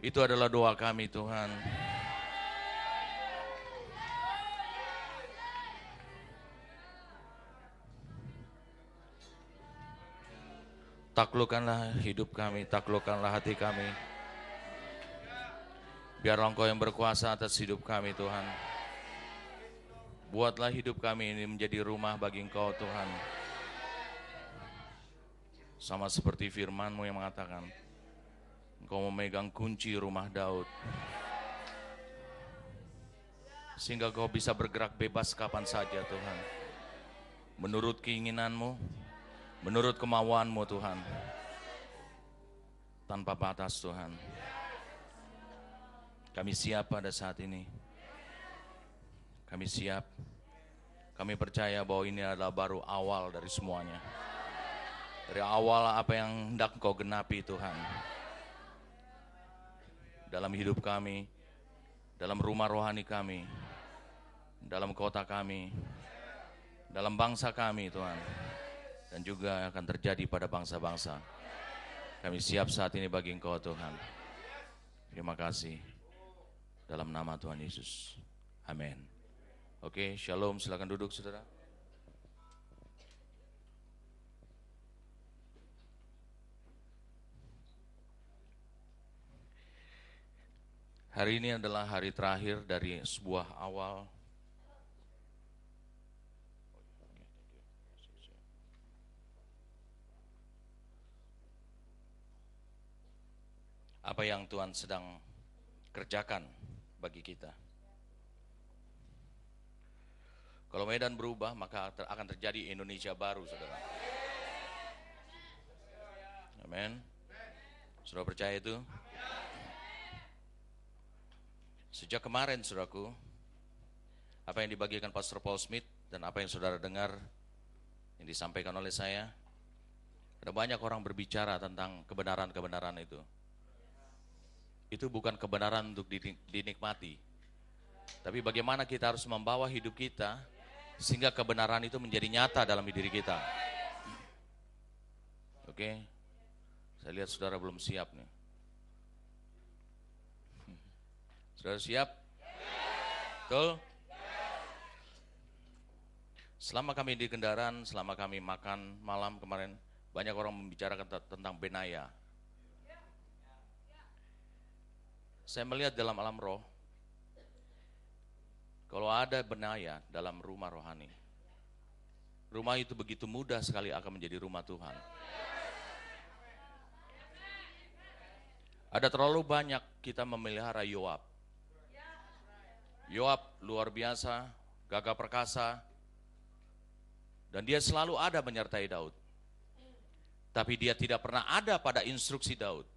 Itu adalah doa kami Tuhan. Taklukkanlah hidup kami, taklukkanlah hati kami. Biarlah Engkau yang berkuasa atas hidup kami Tuhan. Buatlah hidup kami ini menjadi rumah bagi Engkau Tuhan. Sama seperti firman-Mu yang mengatakan, Engkau memegang kunci rumah Daud. Sehingga Engkau bisa bergerak bebas kapan saja Tuhan. Menurut keinginan-Mu, menurut kemauan-Mu Tuhan. Tanpa batas Tuhan. Kami siap pada saat ini. Kami siap. Kami percaya bahwa ini adalah baru awal dari semuanya. Dari awal apa yang hendak Engkau genapi Tuhan. Dalam hidup kami, dalam rumah rohani kami, dalam kota kami, dalam bangsa kami Tuhan. Dan juga akan terjadi pada bangsa-bangsa. Kami siap saat ini bagi Engkau Tuhan. Terima kasih. Dalam nama Tuhan Yesus. Amin. Oke, shalom, silakan duduk saudara. Hari ini adalah hari terakhir dari sebuah awal. Apa yang Tuhan sedang kerjakan bagi kita. Kalau Medan berubah, maka akan terjadi Indonesia baru, saudara. Amin. Saudara percaya itu? Sejak kemarin, saudaraku, apa yang dibagikan Pastor Paul Smith dan apa yang saudara dengar yang disampaikan oleh saya, ada banyak orang berbicara tentang kebenaran-kebenaran itu. Itu bukan kebenaran untuk dinikmati, tapi bagaimana kita harus membawa hidup kita sehingga kebenaran itu menjadi nyata dalam diri kita. Oke, saya lihat saudara belum siap nih. Saudara siap? Betul? Selama kami di kendaraan, selama kami makan malam kemarin, banyak orang membicarakan tentang Benaya. Saya melihat dalam alam roh, kalau ada Benaya dalam rumah rohani, rumah itu begitu mudah sekali akan menjadi rumah Tuhan. Ada terlalu banyak kita memelihara Yoab. Yoab luar biasa, gagah perkasa, dan dia selalu ada menyertai Daud. Tapi dia tidak pernah ada pada instruksi Daud.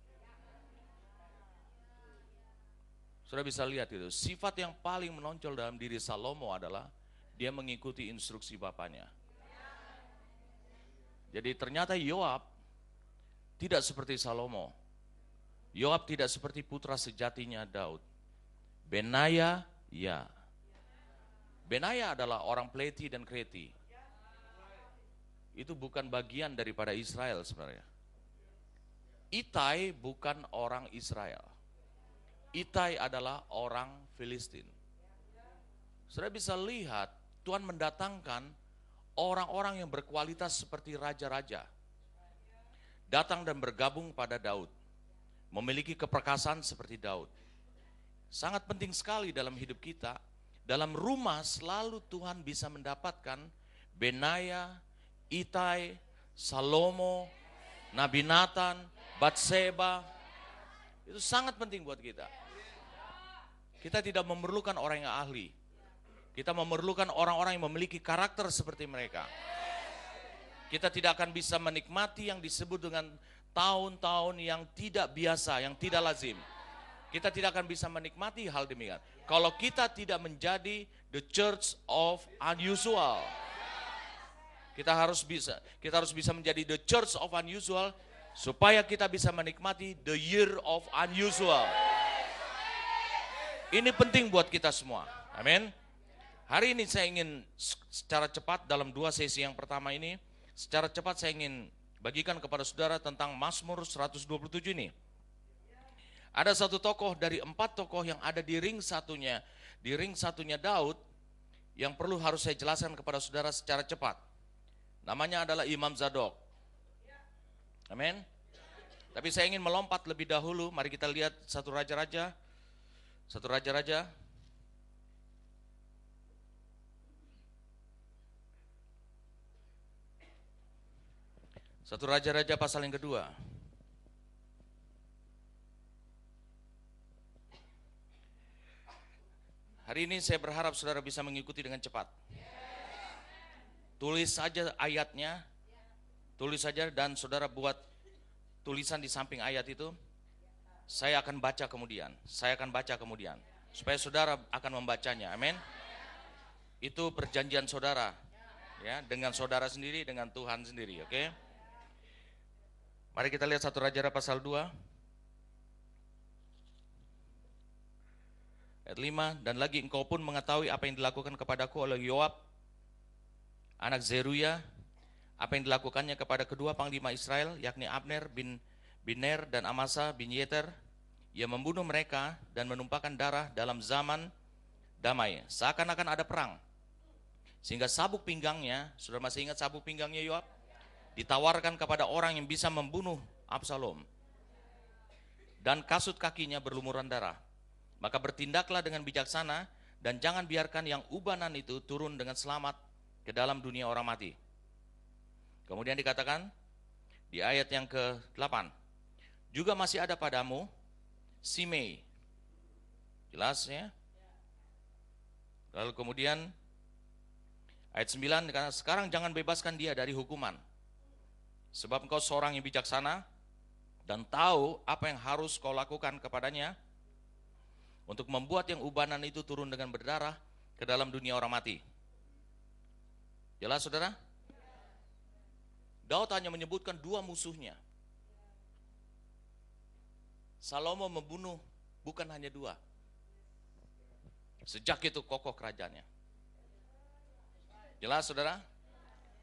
Sudah bisa lihat itu, sifat yang paling menonjol dalam diri Salomo adalah dia mengikuti instruksi bapaknya. Jadi ternyata Yoab tidak seperti Salomo. Yoab tidak seperti putra sejatinya Daud. Benaya, ya. Benaya adalah orang Pleti dan Kreti. Itu bukan bagian daripada Israel sebenarnya. Itai bukan orang Israel. Itai adalah orang Filistin. Saudara bisa lihat Tuhan mendatangkan orang-orang yang berkualitas seperti raja-raja. Datang dan bergabung pada Daud. Memiliki keperkasaan seperti Daud. Sangat penting sekali dalam hidup kita. Dalam rumah selalu Tuhan bisa mendapatkan Benaya, Itai, Salomo, Nabi Nathan, Batseba. Itu sangat penting buat kita. Kita tidak memerlukan orang yang ahli. Kita memerlukan orang-orang yang memiliki karakter seperti mereka. Kita tidak akan bisa menikmati yang disebut dengan tahun-tahun yang tidak biasa, yang tidak lazim. Kita tidak akan bisa menikmati hal demikian kalau kita tidak menjadi the church of unusual. Kita harus bisa menjadi the church of unusual supaya kita bisa menikmati the year of unusual. Ini penting buat kita semua. Amin. Hari ini saya ingin secara cepat dalam 2 sesi yang pertama ini, secara cepat saya ingin bagikan kepada saudara tentang Mazmur 127 ini. Ada satu tokoh dari 4 tokoh yang ada di ring satunya Daud, yang perlu harus saya jelaskan kepada saudara secara cepat. Namanya adalah Imam Zadok. Amin. Tapi saya ingin melompat lebih dahulu. Mari kita lihat satu raja-raja. Satu raja-raja pasal yang kedua. Hari ini saya berharap saudara bisa mengikuti dengan cepat. Tulis saja ayatnya, tulis saja dan saudara buat tulisan di samping ayat itu. Saya akan baca kemudian, supaya saudara akan membacanya. Amin. Itu perjanjian saudara, ya, dengan saudara sendiri, dengan Tuhan sendiri. Oke. Mari kita lihat satu Raja pasal 2. Ayat 5, dan lagi engkau pun mengetahui apa yang dilakukan kepadaku oleh Yoab, anak Zeruya, apa yang dilakukannya kepada kedua panglima Israel, yakni Abner bin Ner dan Amasa bin Yeter. Ia membunuh mereka dan menumpahkan darah dalam zaman damai, seakan-akan ada perang. Sehingga sabuk pinggangnya, saudara masih ingat sabuk pinggangnya Yoab? Ditawarkan kepada orang yang bisa membunuh Absalom. Dan kasut kakinya berlumuran darah. Maka bertindaklah dengan bijaksana dan jangan biarkan yang ubanan itu turun dengan selamat ke dalam dunia orang mati. Kemudian dikatakan di ayat yang ke-8, juga masih ada padamu Simei. Jelas ya? Lalu kemudian ayat 9 dikatakan, sekarang jangan bebaskan dia dari hukuman, sebab engkau seorang yang bijaksana dan tahu apa yang harus kau lakukan kepadanya, untuk membuat yang ubanan itu turun dengan berdarah ke dalam dunia orang mati. Jelas saudara? Daud hanya menyebutkan 2 musuhnya. Salomo membunuh bukan hanya 2. Sejak itu kokoh kerajaannya. Jelas saudara?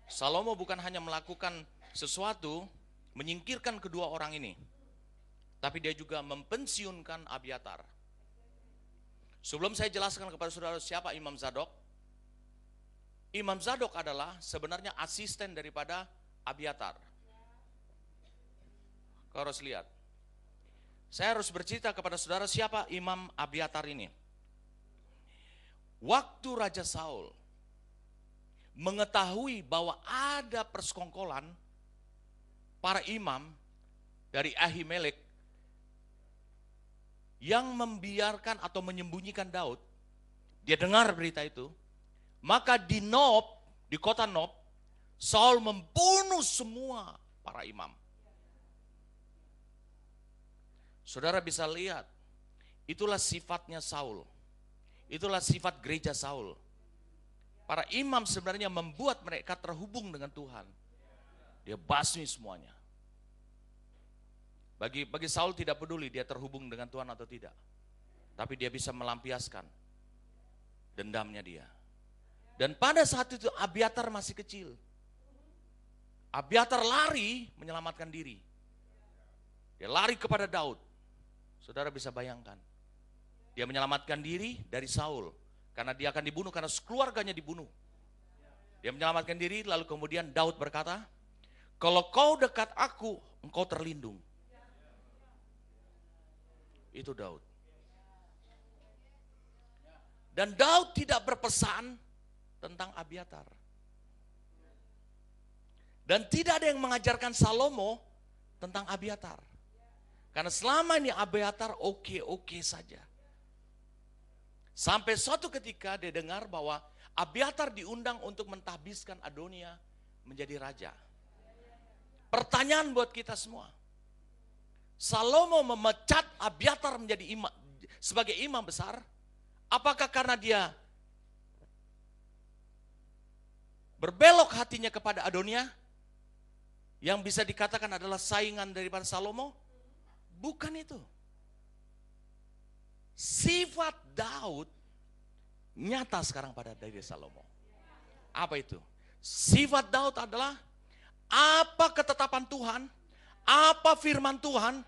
Salomo bukan hanya melakukan sesuatu menyingkirkan kedua orang ini, tapi dia juga mempensiunkan Abiatar. Sebelum saya jelaskan kepada saudara siapa Imam Zadok, Imam Zadok adalah sebenarnya asisten daripada Abiatar. Kau harus lihat. Saya harus bercerita kepada saudara siapa Imam Abiatar ini. Waktu Raja Saul mengetahui bahwa ada persekongkolan para imam dari Ahimelek yang membiarkan atau menyembunyikan Daud, dia dengar berita itu, maka di Nob, di kota Nob, Saul membunuh semua para imam. Saudara bisa lihat, itulah sifatnya Saul, itulah sifat gereja Saul. Para imam sebenarnya membuat mereka terhubung dengan Tuhan. Dia basmi semuanya. Bagi Saul tidak peduli dia terhubung dengan Tuhan atau tidak. Tapi dia bisa melampiaskan dendamnya dia. Dan pada saat itu Abiatar masih kecil. Abiatar lari menyelamatkan diri. Dia lari kepada Daud. Saudara bisa bayangkan. Dia menyelamatkan diri dari Saul. Karena dia akan dibunuh, karena keluarganya dibunuh. Dia menyelamatkan diri, lalu kemudian Daud berkata, kalau kau dekat aku, engkau terlindung. Itu Daud. Dan Daud tidak berpesan tentang Abiatar. Dan tidak ada yang mengajarkan Salomo tentang Abiatar. Karena selama ini Abiatar oke-oke saja. Sampai suatu ketika dia dengar bahwa Abiatar diundang untuk mentahbiskan Adonia menjadi raja. Pertanyaan buat kita semua. Salomo memecat Abiatar menjadi sebagai imam besar. Apakah karena dia berbelok hatinya kepada Adonia, yang bisa dikatakan adalah saingan daripada Salomo? Bukan itu. Sifat Daud nyata sekarang pada diri Salomo. Apa itu? Sifat Daud adalah apa ketetapan Tuhan, apa firman Tuhan,